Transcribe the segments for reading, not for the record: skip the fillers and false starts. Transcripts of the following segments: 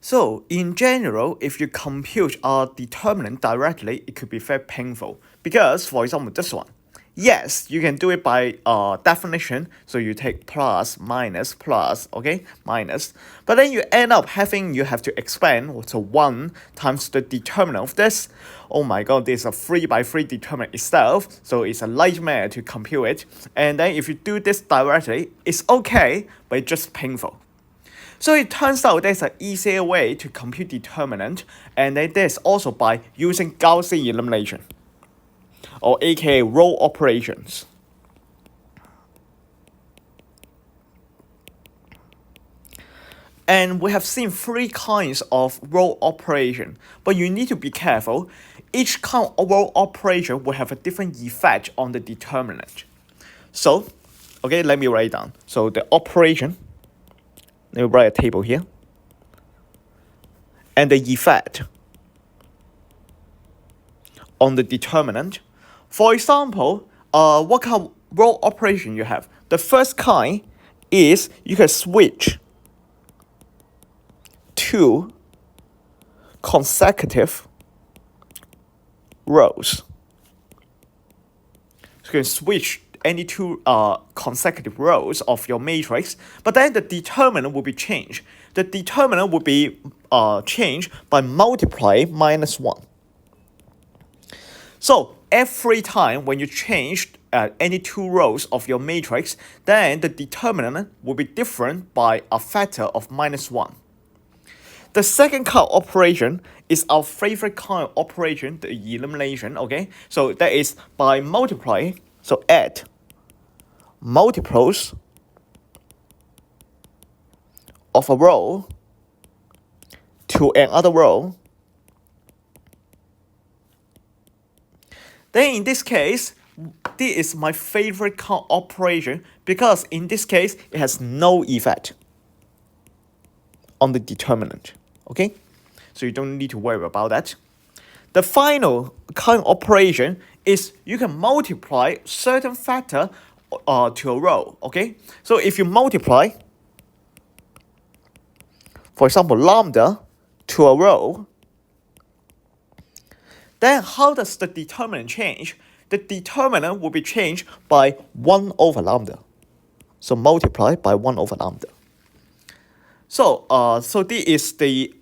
So in general, if you compute a determinant directly, it could be very painful. Because, for example, this one. Yes, you can do it by definition. So you take plus, minus, plus, okay, minus. But then you end up you have to expand, so 1 times the determinant of this. Oh my god, this is a 3 by 3 determinant itself. So it's a nightmare to compute it. And then if you do this directly, it's okay, but it's just painful. So it turns out there's an easier way to compute determinant, and then there's also by using Gaussian elimination, or aka row operations. And we have seen 3 kinds of row operation, but you need to be careful. Each kind of row operation will have a different effect on the determinant. So, okay, let me write it down. So the operation, let me write a table here, and the effect on the determinant. For example, what kind of row operation you have? The first kind is you can switch two consecutive rows. So you can switch any two consecutive rows of your matrix, but then the determinant will be changed. The determinant will be changed by multiplying minus 1. So every time when you change any two rows of your matrix, then the determinant will be different by a factor of minus 1. The second kind of operation is our favorite kind of operation, the elimination, okay? So that is by multiplying, so add multiples of a row to another row. Then in this case, this is my favorite kind of operation because in this case, it has no effect on the determinant, okay? So you don't need to worry about that. The final kind of operation is you can multiply certain factor to a row, okay? So if you multiply, for example, lambda to a row, then how does the determinant change? The determinant will be changed by 1 over lambda. So multiply by 1 over lambda. So this is the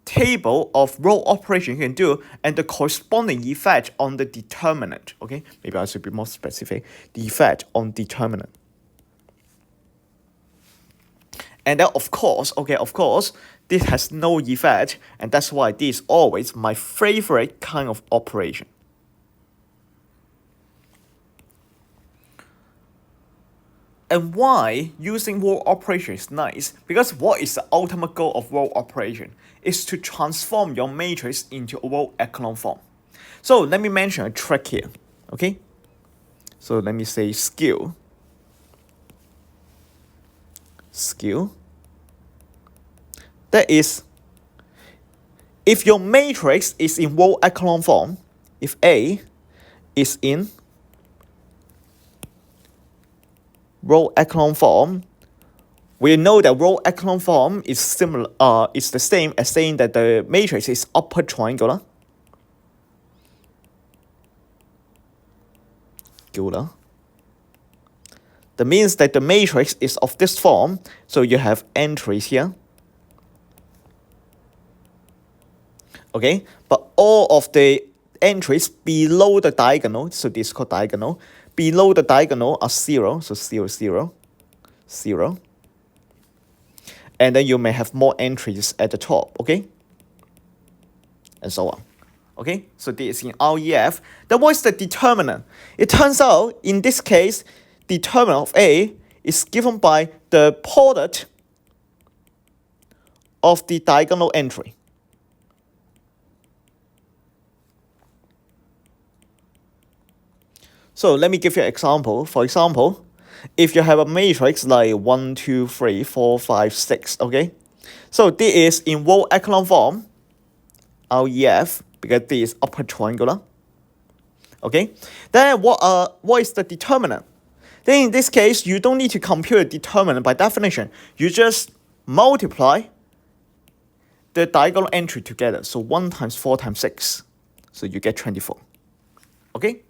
table of row operation you can do and the corresponding effect on the determinant. Okay, maybe I should be more specific. The effect on determinant. And then of course, this has no effect, and that's why this is always my favorite kind of operation. And why using row operation is nice? Because what is the ultimate goal of row operation? Is to transform your matrix into a row echelon form. So let me mention a trick here, okay? So let me say skill. That is, if your matrix is in row echelon form, if A is in row echelon form, we know that row echelon form is similar. Is the same as saying that the matrix is upper triangular. That means that the matrix is of this form. So you have entries here. Okay, but all of the entries below the diagonal, so this is called diagonal. Below the diagonal are 0, so 0, 0, 0. And then you may have more entries at the top, okay? And so on. Okay, so this is in REF. Then what is the determinant? It turns out, in this case, determinant of A is given by the product of the diagonal entry. So let me give you an example. For example, if you have a matrix like 1, 2, 3, 4, 5, 6, okay? So this is in row echelon form, REF, because this is upper triangular. Okay? Then what is the determinant? Then in this case, you don't need to compute a determinant by definition. You just multiply the diagonal entry together. So 1 times 4 times 6. So you get 24. Okay?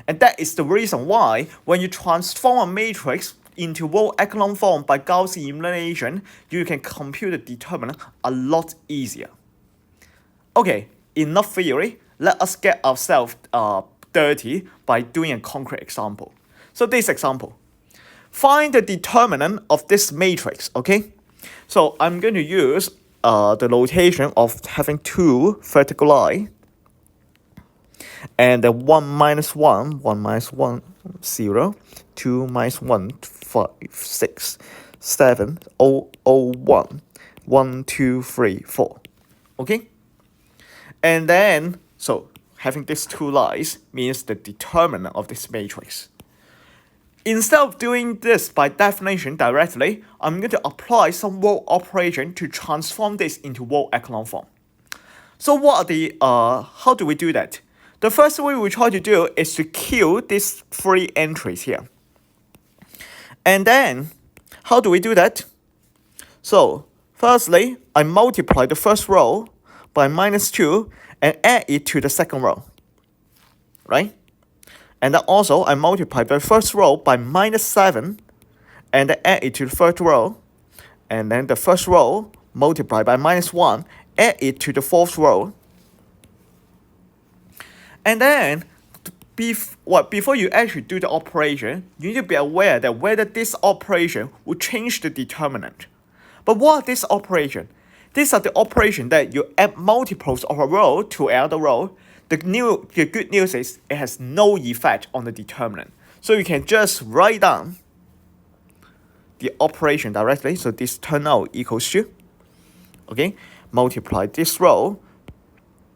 And that is the reason why when you transform a matrix into row echelon form by Gaussian elimination, you can compute the determinant a lot easier. Okay, enough theory. Let us get ourselves dirty by doing a concrete example. So this example. Find the determinant of this matrix, okay? So I'm going to use the notation of having two vertical lines. And then 1 minus 1, 1 minus 1, 0, 2 minus 1, 5, 6, 7, 0, 0, 1, 1, 2, 3, 4. Okay? And then, so having these two lines means the determinant of this matrix. Instead of doing this by definition directly, I'm going to apply some row operation to transform this into row echelon form. So what are the, how do we do that? The first way we try to do is to kill these three entries here. And then, how do we do that? So, firstly, I multiply the first row by minus 2 and add it to the second row. Right? And then also, I multiply the first row by minus 7 and then add it to the third row. And then the first row multiplied by minus 1, add it to the fourth row. And then, before you actually do the operation, you need to be aware that whether this operation will change the determinant. But what are these operations? These are the operations that you add multiples of a row to another row. The good news is it has no effect on the determinant. So you can just write down the operation directly. So this turn out equals to, okay, multiply this row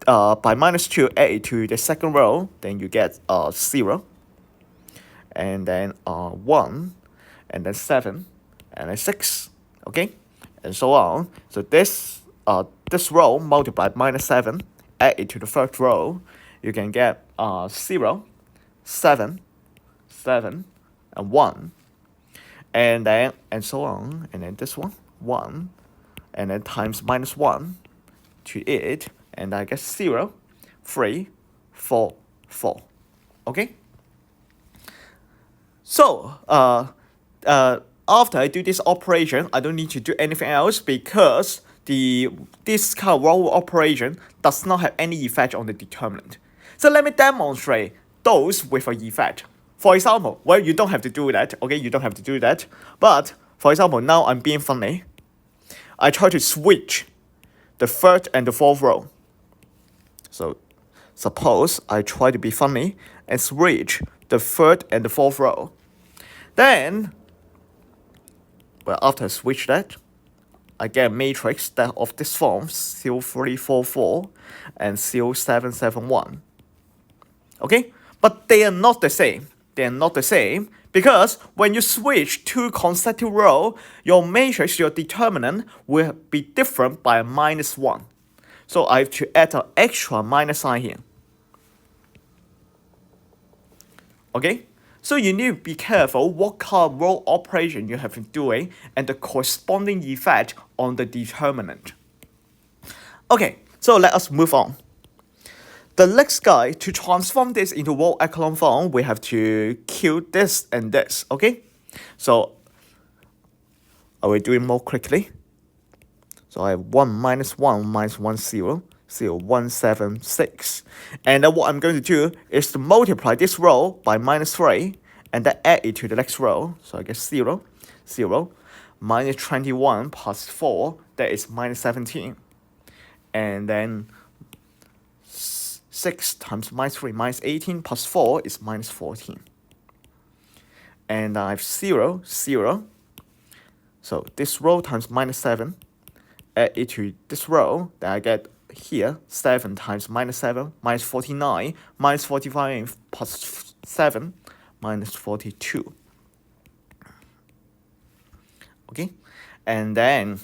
by minus 2, add it to the second row, then you get 0, and then 1, and then 7, and then 6, okay, and so on. So this row multiplied minus 7, add it to the third row, you can get 0, 7, 7, and 1, and then and so on, and then this one 1, and then times minus 1 to it. And I get 0, 3, 4, 4. Okay? So, after I do this operation, I don't need to do anything else because this kind of row operation does not have any effect on the determinant. So let me demonstrate those with an effect. For example, well, you don't have to do that. Okay, you don't have to do that. But, for example, now I'm being funny. I try to switch the third and the fourth row. So, suppose I try to be funny and switch the third and the fourth row. Then, well, after I switch that, I get a matrix that of this form, CO344 and CO771. Okay? But they are not the same. They are not the same because when you switch two consecutive rows, your matrix, your determinant, will be different by a minus 1. So I have to add an extra minus sign here. Okay? So you need to be careful what kind of row operation you have been doing and the corresponding effect on the determinant. Okay, so let us move on. The next guy, to transform this into row echelon form, we have to kill this and this, okay? So, I will do it more quickly. So I have 1 minus 1 minus 1, 0, 0, 1, 7, 6. And then what I'm going to do is to multiply this row by minus 3 and then add it to the next row. So I get 0, 0, minus 21 plus 4, that is minus 17. And then 6 times minus 3 minus 18 plus 4 is minus 14. And I have 0, 0. So this row times minus 7. Add it to this row, then I get here 7 times minus 7, minus 49, minus 45 plus 7, minus 42. Okay? And then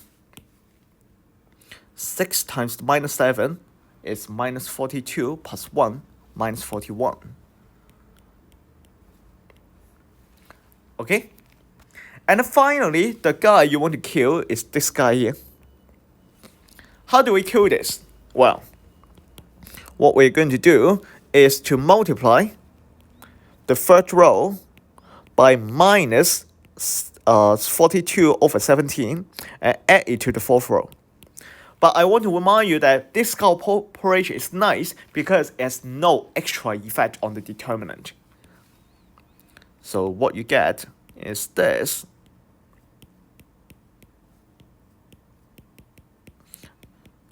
6 times minus 7 is minus 42 plus 1, minus 41. Okay? And finally, the guy you want to kill is this guy here. How do we kill this? Well, what we're going to do is to multiply the third row by minus 42 over 17 and add it to the fourth row. But I want to remind you that this Gauss operation is nice because it has no extra effect on the determinant. So what you get is this.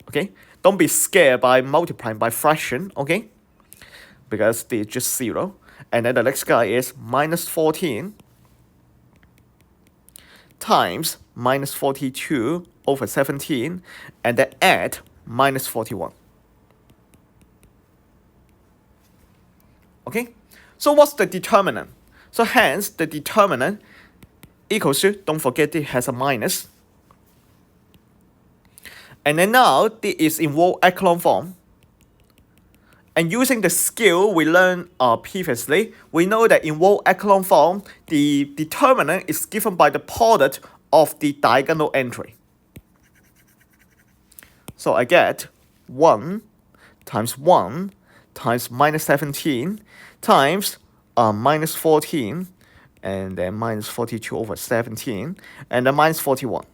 Okay, don't be scared by multiplying by fraction, okay? Because they're just 0. And then the next guy is minus 14 times minus 42 over 17, and then add minus 41. Okay, so what's the determinant? So hence, the determinant equals to, don't forget it has a minus. And then now, this is in row echelon form. And using the skill we learned previously, we know that in row echelon form, the determinant is given by the product of the diagonal entry. So I get 1 times 1 times minus 17 times minus 14, and then minus 42 over 17, and then minus 41.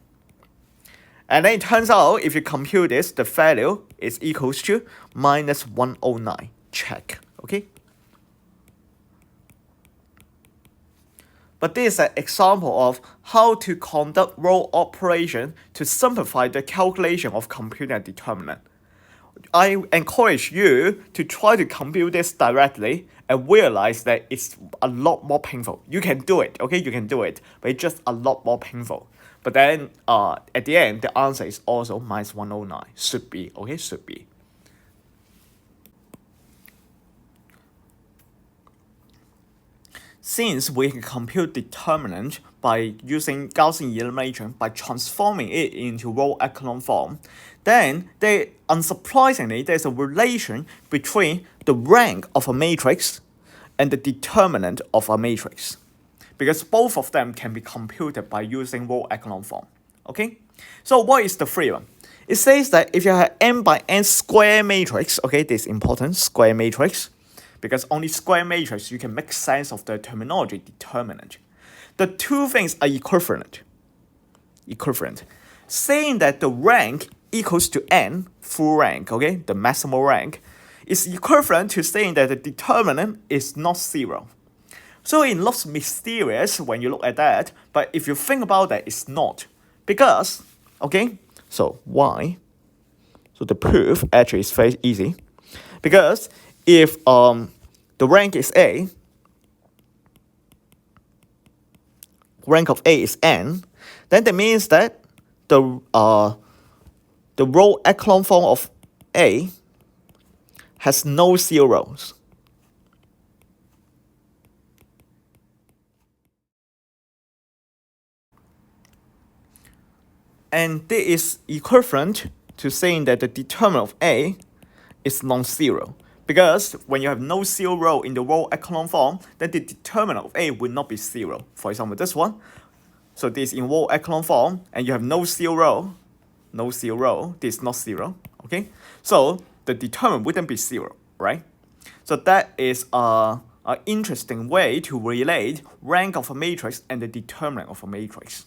And then it turns out, if you compute this, the value is equals to minus 109. Check, okay? But this is an example of how to conduct row operation to simplify the calculation of computing a determinant. I encourage you to try to compute this directly and realize that it's a lot more painful. You can do it, okay? You can do it, but it's just a lot more painful. But then at the end, the answer is also minus 109. Should be, okay? Should be. Since we can compute determinant by using Gaussian elimination by transforming it into row echelon form, then unsurprisingly, there's a relation between the rank of a matrix and the determinant of a matrix, because both of them can be computed by using row echelon form. Okay? So what is the theorem? It says that if you have n by n square matrix, okay, this is important, square matrix, because only square matrix you can make sense of the terminology determinant. The two things are equivalent. Saying that the rank equals to n, full rank, okay, the maximal rank, is equivalent to saying that the determinant is not 0. So it looks mysterious when you look at that, but if you think about that, it's not. Because, okay, so why? So the proof actually is very easy. Because if the rank is A, rank of A is n, then that means that the row echelon form of A has no zeros. And this is equivalent to saying that the determinant of A is non-zero. Because when you have no zero in the row echelon form, then the determinant of A will not be 0. For example, this one. So this is in row echelon form, and you have no zero, this is not 0. Okay? So the determinant wouldn't be 0, right? So that is an interesting way to relate rank of a matrix and the determinant of a matrix.